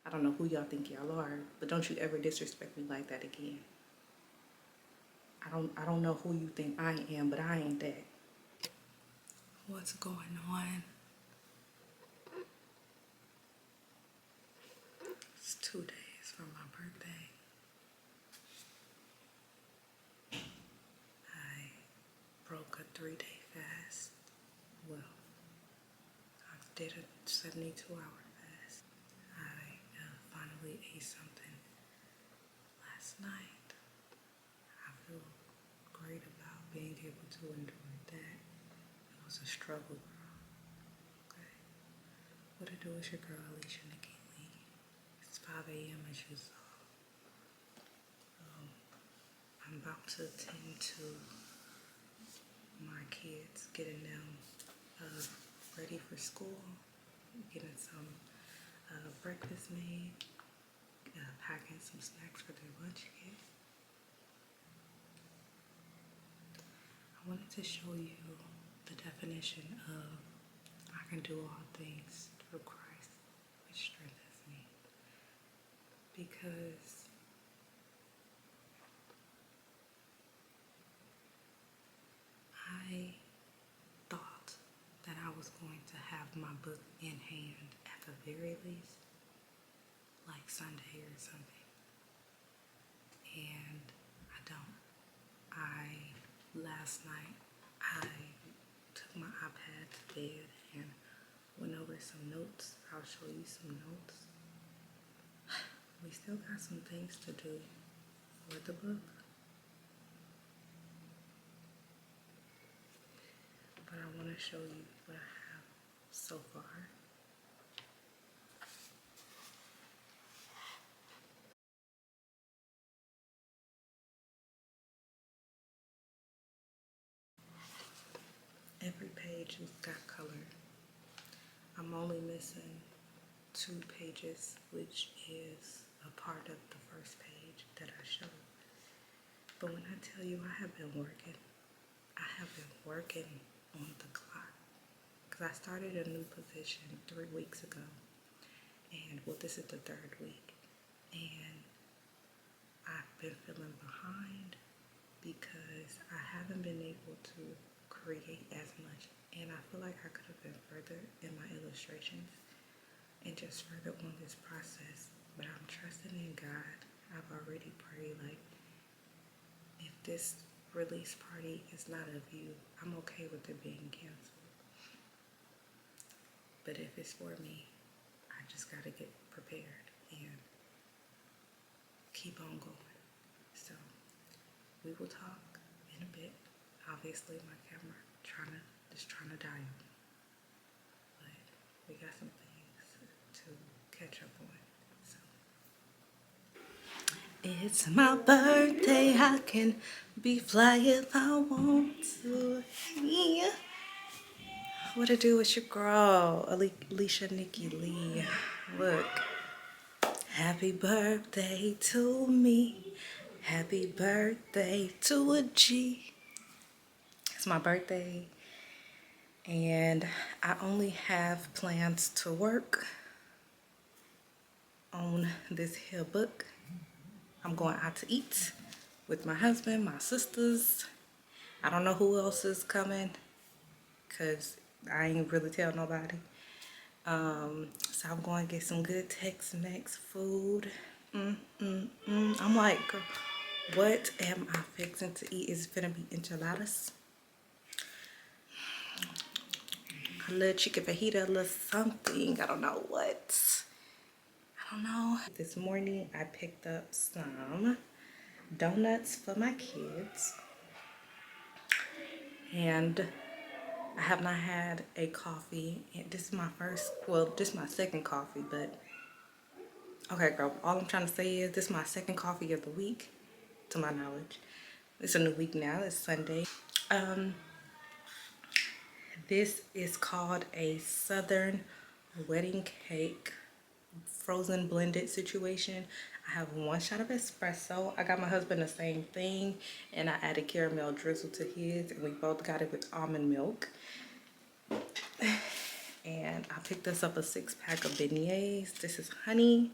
I don't know who y'all think y'all are, but don't you ever disrespect me like that again. I don't know who you think I am, but I ain't that. What's going on? It's 2 days from my birthday. I broke a 3-day fast. Well, I did a 72-hour fast. I finally ate something last night. I feel great about being able to endure that. It was a struggle, girl. Okay. What it do is your girl Alicia Nikki Lee. It's 5 a.m. as you saw. I'm about to attend to my kids, getting them ready for school, getting some breakfast made, packing some snacks for their lunch kit. I wanted to show you the definition of I can do all things through Christ, which strengthens me. Because I thought that I was going to have my book in hand at the very least, like Sunday or something. And I don't. Last night, I took my iPad to bed and went over some notes. I'll show you some notes. We still got some things to do for the book. But I want to show you what I have so far. Every page has got color. I'm only missing 2 pages, which is a part of the first page that I showed. But when I tell you I have been working on the clock. Because I started a new position 3 weeks ago. And well, this is the 3rd week. And I've been feeling behind because I haven't been able to create as much. And I feel like I could have been further in my illustrations and just further on this process. But I'm trusting in God. I've already prayed, like, if this release party is not of you, I'm okay with it being canceled. But if it's for me, I just gotta get prepared and keep on going. So we will talk in a bit. Obviously my camera just trying to die on. But we got some things to catch up on. So it's my birthday, I can be fly if I want to. Yeah. What it do with your girl, Alicia Nikki Lee. Look. Happy birthday to me. Happy birthday to a G. It's my birthday. And I only have plans to work on this here book. I'm going out to eat with my husband, my sisters. I don't know who else is coming because I ain't really tell nobody. So I'm going to get some good Tex-Mex food. I'm like, girl, what am I fixing to eat? Is it gonna be enchiladas? A little chicken fajita, a little something. I don't know what. I don't know. This morning I picked up some donuts for my kids. And I have not had a coffee. This is my this is my second coffee, but okay, girl, all I'm trying to say is this is my second coffee of the week, to my knowledge. It's a new week now, it's Sunday. This is called a Southern wedding cake frozen blended situation. I have 1 shot of espresso. I got my husband the same thing, and I added caramel drizzle to his, and we both got it with almond milk. And I picked us up a 6-pack of beignets. This is honey.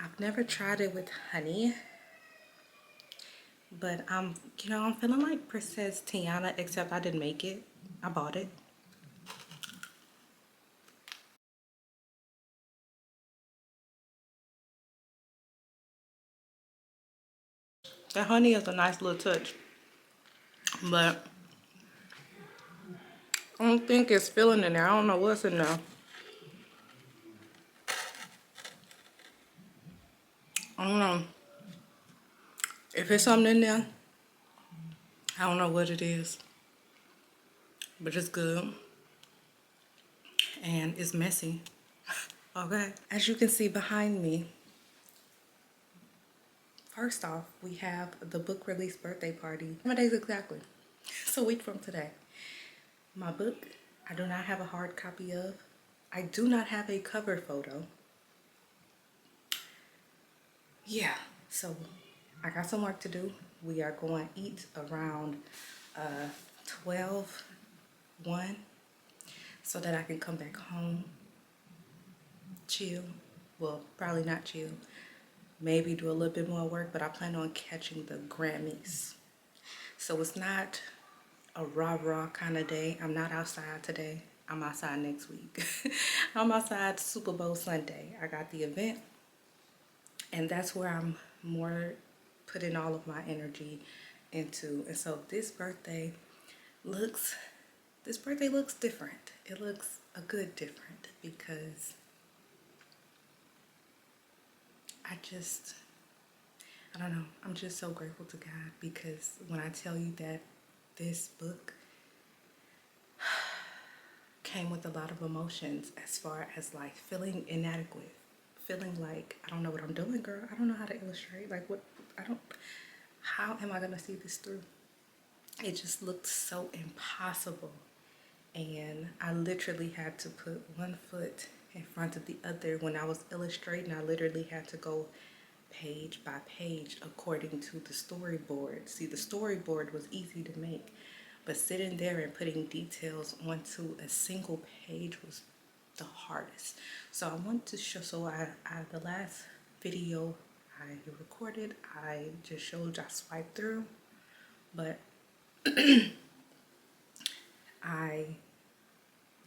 I've never tried it with honey, but I'm feeling like Princess Tiana, except I didn't make it. I bought it. That honey is a nice little touch, but I don't think it's filling in there. I don't know what's in there. I don't know. If it's something in there, I don't know what it is, but it's good and it's messy. Okay. As you can see behind me, first off, we have the book release birthday party. How many days exactly? It's a week from today. My book, I do not have a hard copy of. I do not have a cover photo. Yeah, so I got some work to do. We are going to eat around 12, 1, so that I can come back home, chill. Well, probably not chill. Maybe do a little bit more work, but I plan on catching the Grammys. So it's not a rah-rah kind of day. I'm not outside today. I'm outside next week. I'm outside Super Bowl Sunday. I got the event, and that's where I'm more putting all of my energy into. And so looks this birthday looks different. It looks a good different because I don't know. I'm just so grateful to God, because when I tell you that this book came with a lot of emotions, as far as like feeling inadequate, feeling like I don't know what I'm doing, girl. I don't know how to illustrate. Like how am I gonna see this through? It just looked so impossible. And I literally had to put one foot in front of the other. When I was illustrating, I literally had to go page by page according to the storyboard. See, the storyboard was easy to make, but sitting there and putting details onto a single page was the hardest. So I want to show, the last video I recorded, I just showed, I swiped through, but I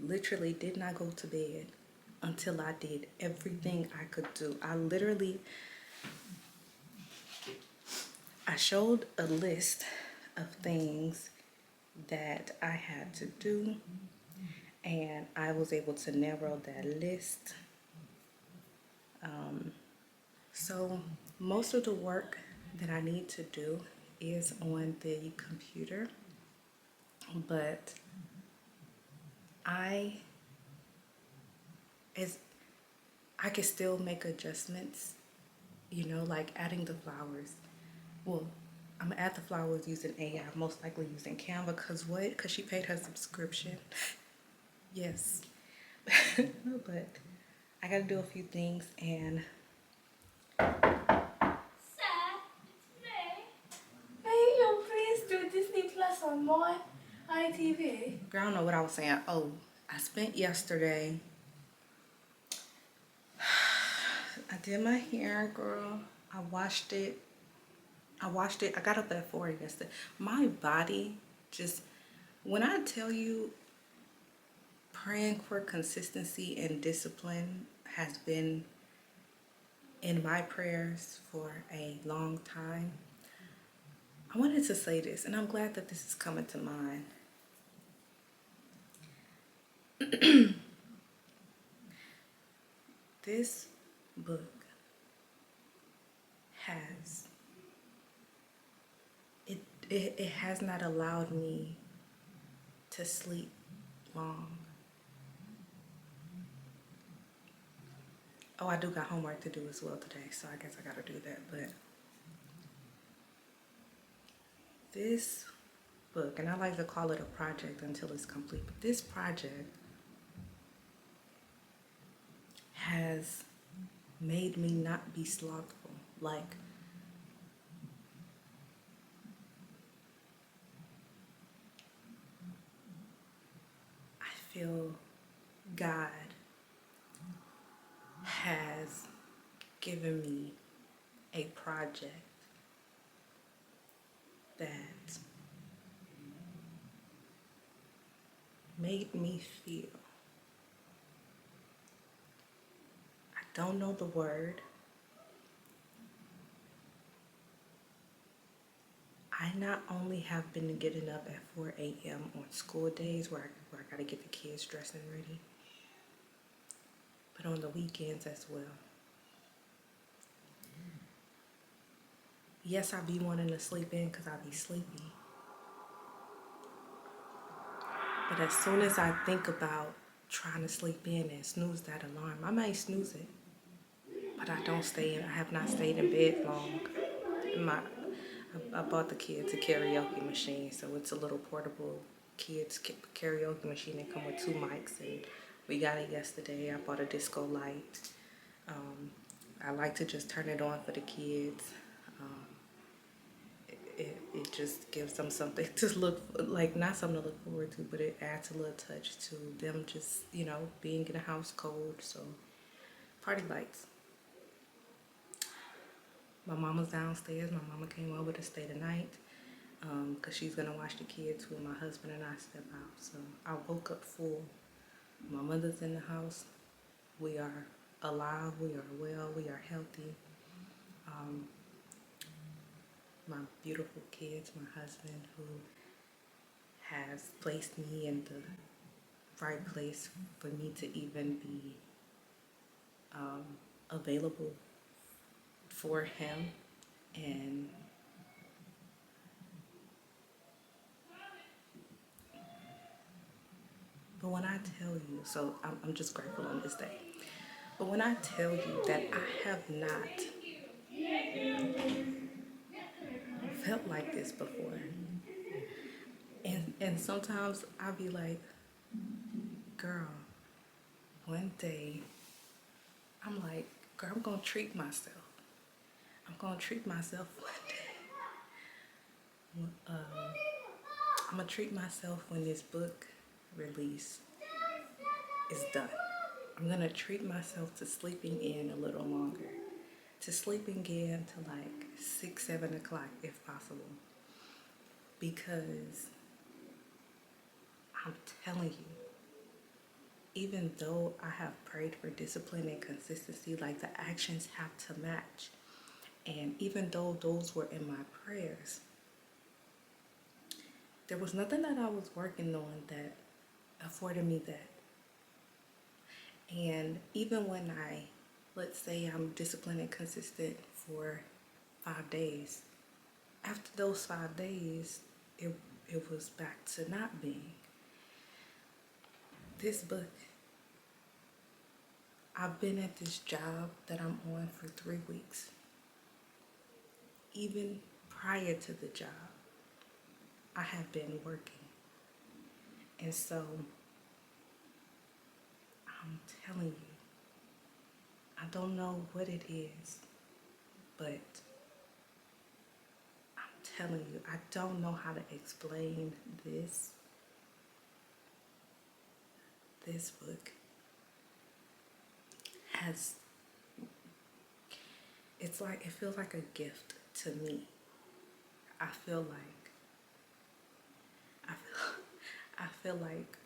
literally did not go to bed until I did everything I could do. I showed a list of things that I had to do, and I was able to narrow that list. So most of the work that I need to do is on the computer, but I can still make adjustments, like adding the flowers. Well, I'm gonna add the flowers using AI, most likely using Canva, because what? Because she paid her subscription. Yes. But I gotta do a few things, and May you please do Disney Plus on my ITV? girl, I don't know what I was saying. Oh, I spent yesterday. I did my hair, girl. I washed it. I got up at 4 yesterday. My body just, when I tell you, praying for consistency and discipline has been in my prayers for a long time. I wanted to say this, and I'm glad that this is coming to mind. This book has it has not allowed me to sleep long. Oh, I do got homework to do as well today, so I guess I gotta do that. But this book, and I like to call it a project until it's complete, but this project has made me not be slothful. Like, I feel God has given me a project that made me feel, I don't know the word, I not only have been getting up at 4 a.m. on school days where I gotta get the kids dressed and ready, but on the weekends as well. Yes, I be wanting to sleep in because I be sleepy. But as soon as I think about trying to sleep in and snooze that alarm, I might snooze it. But I don't stay in. I have not stayed in bed long. I bought the kids a karaoke machine, so it's a little portable kids karaoke machine that come with 2 mics, and we got it yesterday. I bought a disco light. I like to just turn it on for the kids. It just gives them something to look, like not something to look forward to, but it adds a little touch to them just, being in the house cold. So party lights. My mama's downstairs. My mama came over to stay the night because she's going to watch the kids when my husband and I step out. So I woke up full. My mother's in the house. We are alive. We are well. We are healthy. My beautiful kids, my husband who has placed me in the right place for me to even be available for him. And but when I tell you, so I'm just grateful on this day. But when I tell you that I have not felt like this before, and sometimes I'll be like, girl, one day, I'm like, girl, I'm gonna treat myself. I'm gonna treat myself one day. I'm gonna treat myself when this book release is done. I'm gonna treat myself to sleeping in a little longer, to sleeping in to like 6, 7 o'clock if possible, because I'm telling you, even though I have prayed for discipline and consistency, like the actions have to match. And even though those were in my prayers, there was nothing that I was working on that afforded me that. And even when let's say I'm disciplined and consistent for 5 days, after those 5 days, it was back to not being. This book, I've been at this job that I'm on for 3 weeks. Even prior to the job, I have been working. And so, I'm telling you, I don't know what it is, but I'm telling you, I don't know how to explain this. This book it feels like a gift to me. I feel like, I feel, I feel like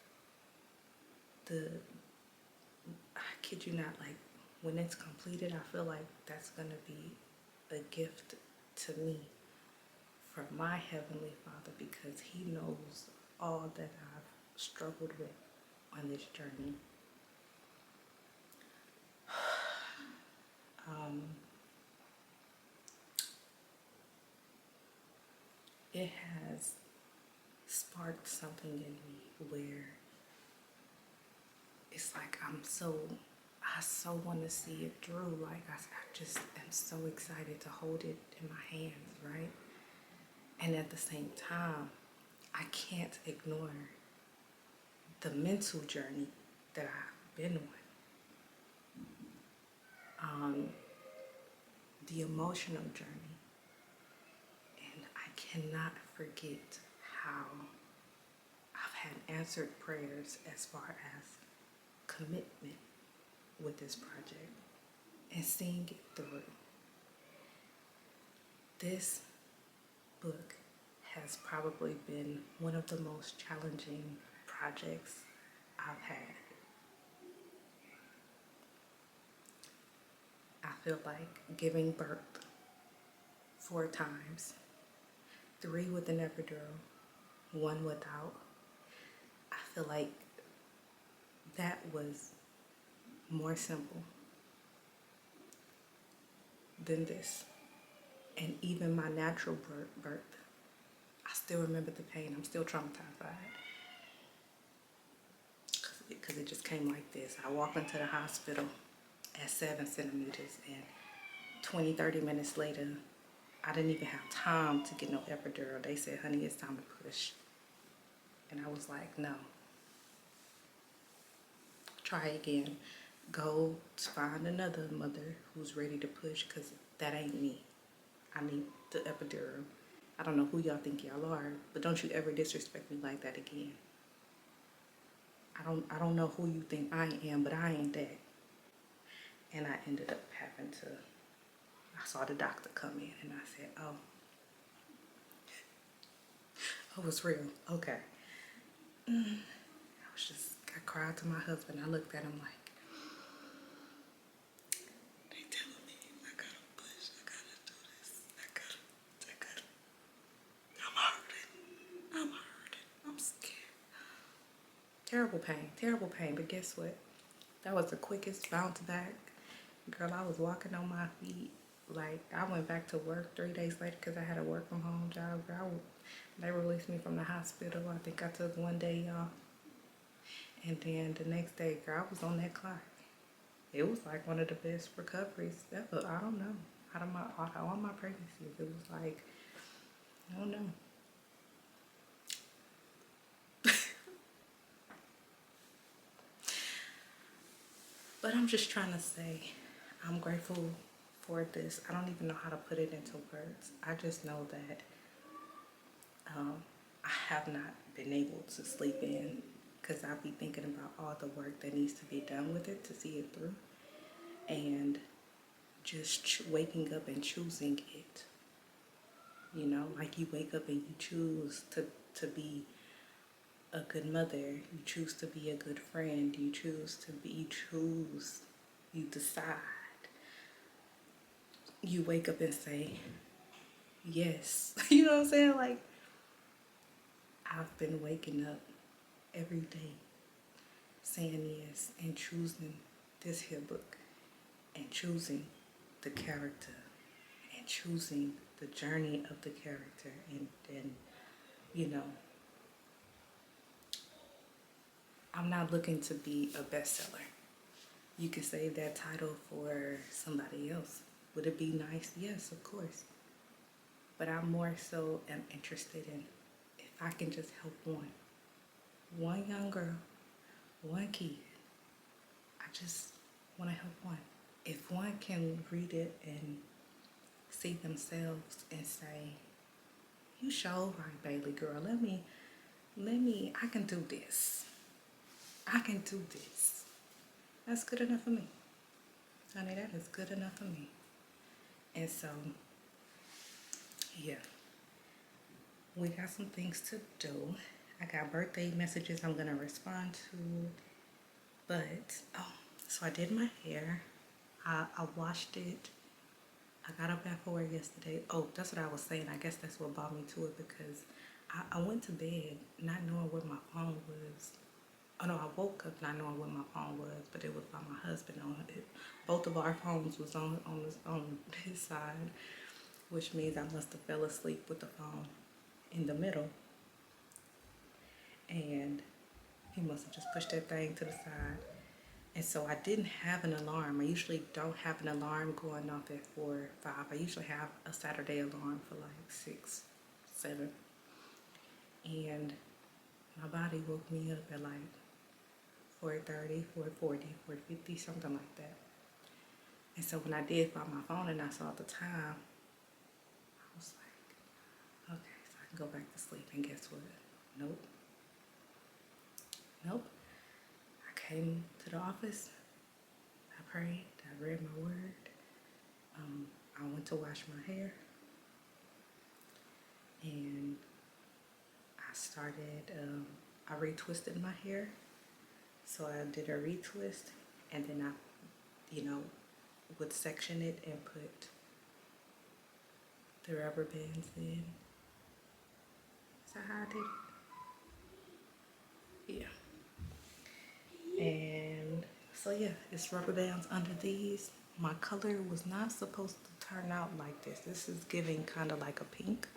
I kid you not, like when it's completed, I feel like that's gonna be a gift to me from my Heavenly Father, because He knows all that I've struggled with on this journey. It has sparked something in me where it's like I so want to see it through. Like I just am so excited to hold it in my hands, right? And at the same time, I can't ignore the mental journey that I've been on, the emotional journey. And I cannot forget how I've had answered prayers as far as commitment with this project. and seeing it through. This book has probably been one of the most challenging projects I've had. I feel like giving birth 4 times, 3 with an epidural, 1 without. I feel like that was more simple than this. And even my natural birth, I still remember the pain. I'm still traumatized by it because it just came like this. I walked into the hospital at 7 centimeters, and 20, 30 minutes later, I didn't even have time to get no epidural. They said, honey, it's time to push. And I was like, no. Try again. Go find another mother who's ready to push, because that ain't me. I need the epidural. I don't know who y'all think y'all are, but don't you ever disrespect me like that again. I don't know who you think I am, but I ain't that. And I ended up having to, I saw the doctor come in and I said, oh, it's real. Okay. I cried to my husband. I looked at him like, they telling me I gotta push, I gotta do this, I gotta. I'm hurting, I'm scared. Terrible pain, but guess what? That was the quickest bounce back. Girl, I was walking on my feet. Like, I went back to work 3 days later because I had a work from home job. Girl, they released me from the hospital. I think I took 1 day off. And then the next day, girl, I was on that clock. It was like one of the best recoveries ever. I don't know. Out of all my pregnancies, it was like, I don't know. But I'm just trying to say, I'm grateful for this. I don't even know how to put it into words. I just know that I have not been able to sleep in because I'll be thinking about all the work that needs to be done with it to see it through. And just waking up and choosing it. You know, like you wake up and you choose to be a good mother. You choose to be a good friend. You decide. You wake up and say, yes. You know what I'm saying? Like, I've been waking up every day saying yes and choosing this here book and choosing the character and choosing the journey of the character and you know, I'm not looking to be a bestseller. You can save that title for somebody else. Would it be nice? Yes, of course. But I'm more so am interested in if I can just help one young girl, one kid. I just want to help one. If one can read it and see themselves and say, you sure right, Bailey girl, let me, I can do this. I can do this. That's good enough for me. Honey, that is good enough for me. And so, yeah, we got some things to do. I got birthday messages I'm going to respond to. But, so I did my hair. I washed it. I got up at 4 yesterday. Oh, that's what I was saying. I guess that's what brought me to it because I went to bed not knowing where my phone was. Oh no, I woke up not knowing where my phone was, but it was by my husband on it. Both of our phones was on his side, which means I must have fell asleep with the phone in the middle. And he must have just pushed that thing to the side. And so I didn't have an alarm. I usually don't have an alarm going off at 4 or 5. I usually have a Saturday alarm for like 6, 7. And my body woke me up at like 4:30, 4:40, 4:50, something like that. And so when I did find my phone and I saw the time, I was like, okay, so I can go back to sleep. And guess what? Nope. I came to the office. I prayed, I read my word. I went to wash my hair, and I started, I retwisted my hair. So I did a retwist, and then I, would section it and put the rubber bands in. Is that how I did it? Yeah. And so yeah, it's rubber bands under these. My color was not supposed to turn out like this. This is giving kind of like a pink.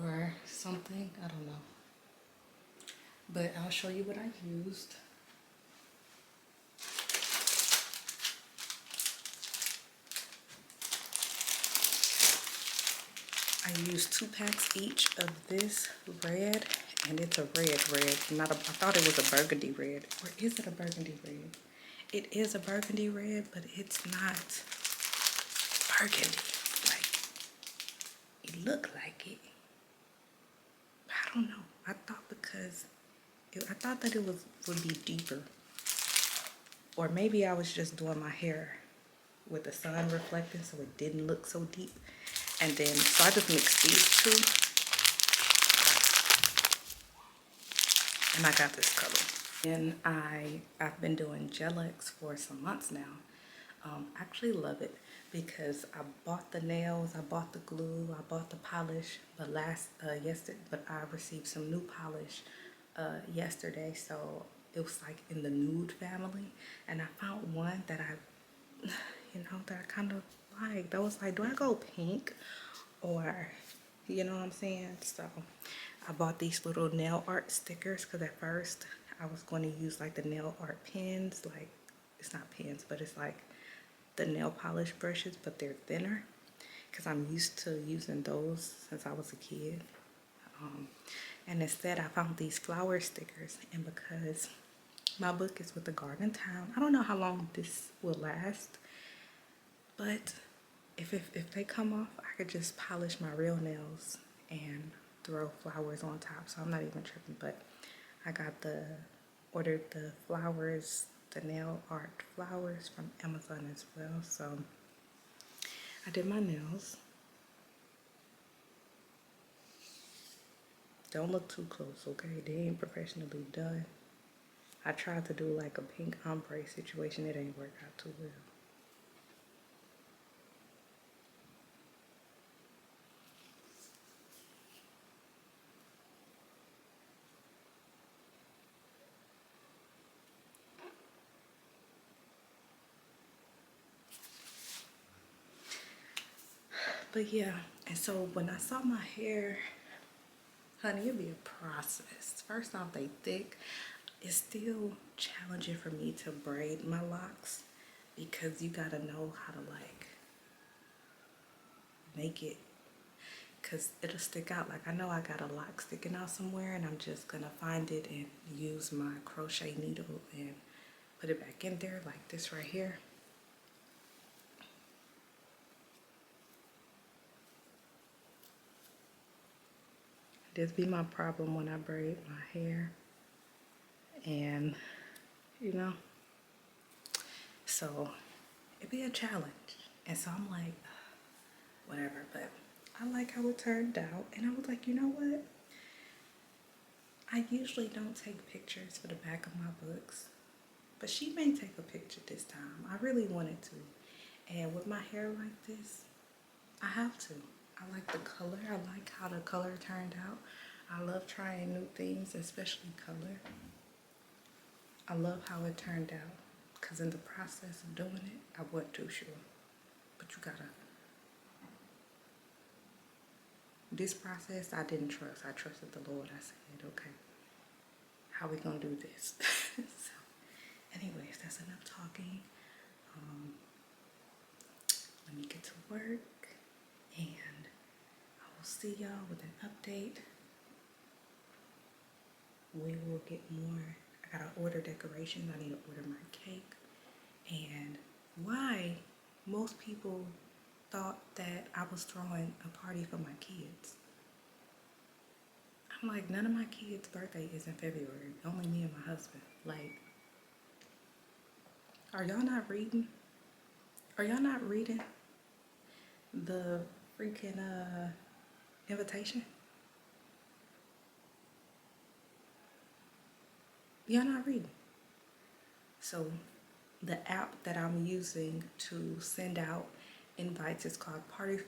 Or something, I don't know. But I'll show you what I used. I used 2 packs each of this red, and it's a red. Not a, I thought it was a burgundy red. Or is it a burgundy red? It is a burgundy red, but it's not burgundy. Like, it looked like it. I don't know. I thought because I thought that it would be deeper. Or maybe I was just doing my hair with the sun reflecting so it didn't look so deep. And then, so I just mixed these two. And I got this color. And I've been doing Gel-X for some months now. I actually love it because I bought the nails, I bought the glue, I bought the polish, but I received some new polish yesterday, so it was like in the nude family, and I found one that that I kind of liked. I was like, do I go pink or, you know what I'm saying? So I bought these little nail art stickers because at first I was going to use like the nail art pens, like it's not pens, but it's like the nail polish brushes, but they're thinner because I'm used to using those since I was a kid. And instead I found these flower stickers, and because my book is with the Garden Town, I don't know how long this will last, but if they come off, I could just polish my real nails and throw flowers on top, so I'm not even tripping. But I ordered the flowers, the nail art flowers from Amazon as well. So I did my nails. Don't look too close, okay? They ain't professionally done. I tried to do like a pink ombre situation. It ain't worked out too well. But yeah, and so when I saw my hair, honey, it'd be a process. First off, they thick. It's still challenging for me to braid my locks because you gotta know how to like make it, because it'll stick out. Like I know I got a lock sticking out somewhere, and I'm just gonna find it and use my crochet needle and put it back in there like this right here. This be my problem when I braid my hair, and so it'd be a challenge. And so I'm like, whatever, but I like how it turned out. And I was like, you know what? I usually don't take pictures for the back of my books, but she may take a picture this time. I really wanted to. And with my hair like this, I have to. I like the color. I like how the color turned out. I love trying new things, especially color. I love how it turned out, because in the process of doing it, I wasn't too sure. But you gotta, this process I didn't trust. I trusted the Lord. I said, okay, how we gonna do this? So anyways, that's enough talking. Let me get to work, and I will see y'all with an update. We will get more. I gotta order decorations. I need to order my cake. And why most people thought that I was throwing a party for my kids. I'm like, none of my kids' birthday is in February. Only me and my husband. Like, are y'all not reading? Are y'all not reading the freaking invitation? Y'all not reading. So the app that I'm using to send out invites is called Partyful.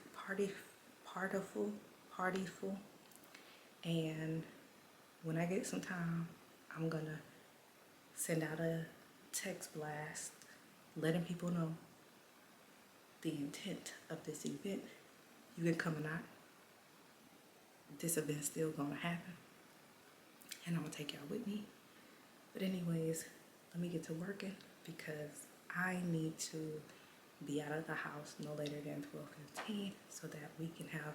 And when I get some time, I'm gonna send out a text blast letting people know the intent of this event. You can come or not. This event's still gonna happen. And I'm gonna take y'all with me. But anyways, let me get to working because I need to be out of the house no later than 12:15 so that we can have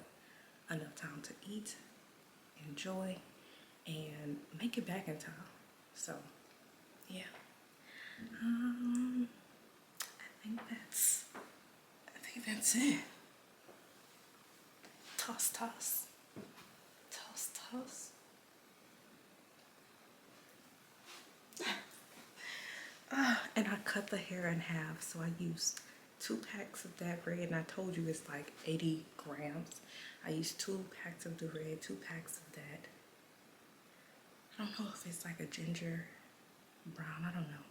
enough time to eat, enjoy, and make it back in time. So, yeah. I think that's it. Toss, toss. Toss, toss. And I cut the hair in half, so I used 2 packs of that red, and I told you it's like 80 grams. I used 2 packs of the red, 2 packs of that. I don't know if it's like a ginger brown, I don't know.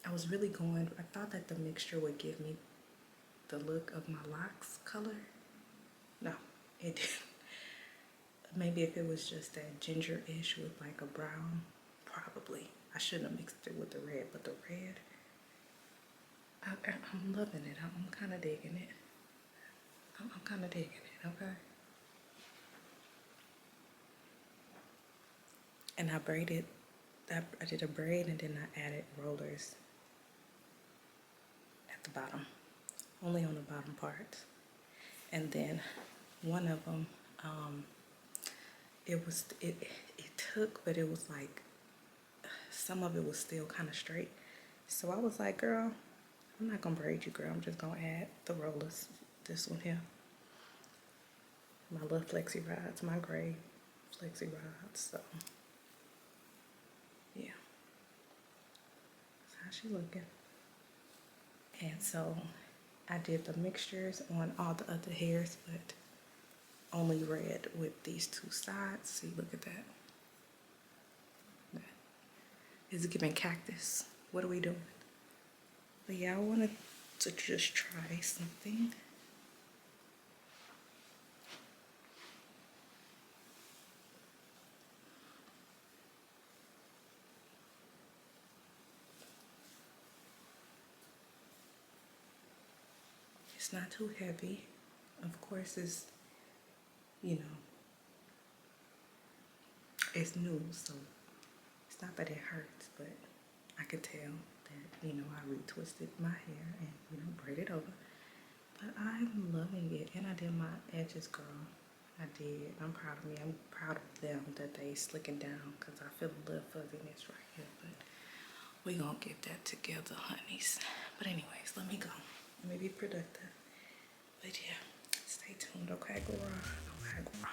I was really going, I thought that the mixture would give me the look of my locks color. No, it didn't. Maybe if it was just that ginger-ish with like a brown, probably. I shouldn't have mixed it with the red, but the red, I'm loving it. I'm kind of digging it. I'm kind of digging it, okay? And I braided, I did a braid and then I added rollers at the bottom, only on the bottom part. And then one of them, it took, but it was like, some of it was still kind of straight. So I was like, girl, I'm not gonna braid you, girl. I'm just gonna add the rollers. This one here. My little flexi rods, my gray flexi rods. So, yeah. That's how she looking. And so I did the mixtures on all the other hairs, but only red with these 2 sides. See, look at that. It's giving cactus. What are we doing? But yeah, I wanted to just try something. It's not too heavy. Of course, it's, you know, it's new, so it's not that it hurts, but I could tell that, you know, I retwisted my hair and, you know, braided over. But I'm loving it. And I did my edges, girl. I did. I'm proud of me. I'm proud of them that they slicking down because I feel a little fuzziness right here. But we gonna get that together, honeys. But anyways, let me go. Let me be productive. But yeah, stay tuned, okay, girl? Okay, girl.